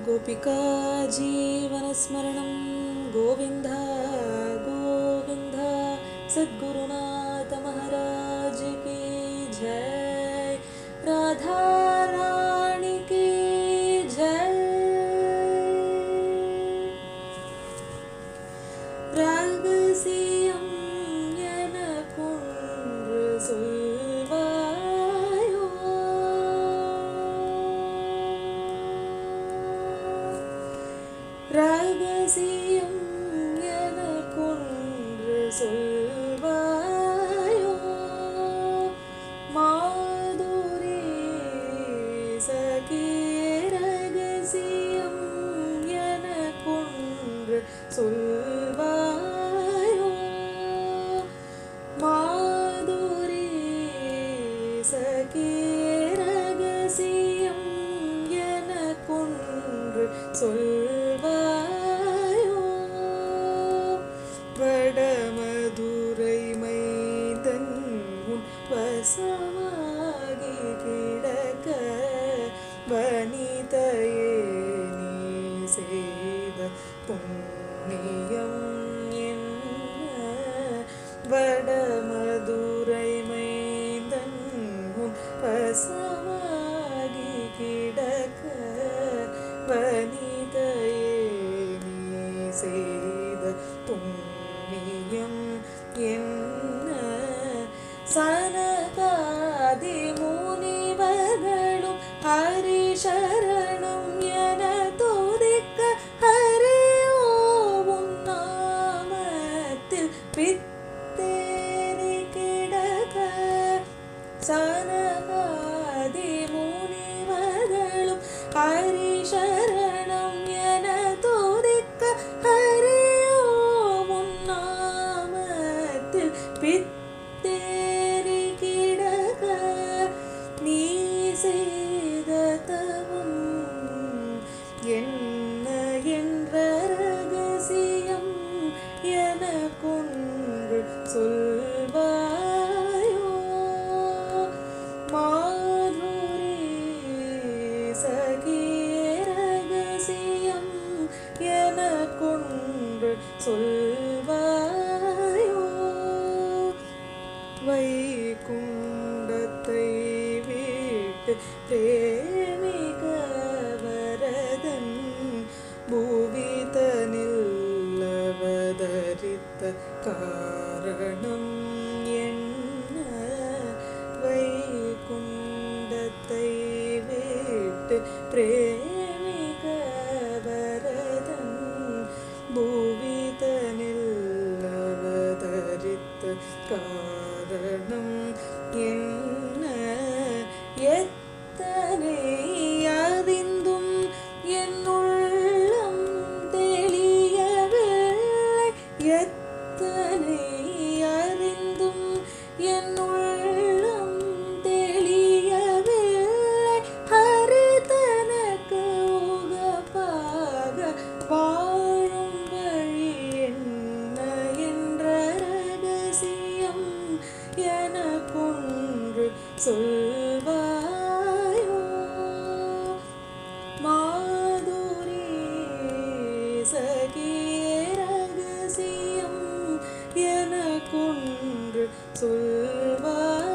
गोपिका जीवनस्मरणं गोविन्द गोविन्द सद्गुरुनाथ महाराज की जय। राधा रानी की जय। ரகசியம் எனக்கொன்று சொல்வாயோ, ரகசியம் எனக்கொன்று சொல்வாயோ, மாதுரி சகி ரகசியம் எனக்கொன்று சொல்வாயோ, மாதுரி சகி ரகசியம் எனக்கொன்று சொல்வாயோ, வடமதுரை மைந்தன் உன் வசமாகி கிடக்க, வனிதையே நீ செய்த புண்ணியம் என்ன, வடமதுரை மைந்தன் உன் வசமாகி கிடக்க, வனிதையே நீ செய்த புண்ணியம் என்ன, சனகாதி முனிவர்களும் ஹரிசரணம் என துதிக்க, ஹரியோ உன் நாமத்தில் பித்தேறி கிடக்க, சனகாதி முனிவர்களும் ஹரிசரணம் என துதிக்க, ஹரியோ உன் நாமத்தில் பித்தேறி கிடக்க, நீ செய்த தவம் என்ன என்ற ரகசியம் எனக்கொன்று சொல்வாயோ, மாதுரி சகி ரகசியம் எனக்கொன்று சொல்வாயோ, வைகுண்டத்தை விட்டு பிரேமிக வரதன் பூவிதனில் அவதரித்த காரணம் என்ன, வைகுண்டத்தை விட்டு பிரேமிக வரதன் பூவிதனில் அவதரித்த காரணம் என்ன, எத்தனை அறிந்தும் என்னுள்ளம் தெளியவில்லை, எத்தனை அறிந்தும் என்னுள்ளம் தெளியவில்லை, ஹரி தனக்கு உகப்பாக வாழும் வழி என்ன என்ற ரகசியம் எனக்கொன்று சொல்வாயோ, மாதுரி சகி ரகசியம் எனக்கொன்று சொல்வாயோ,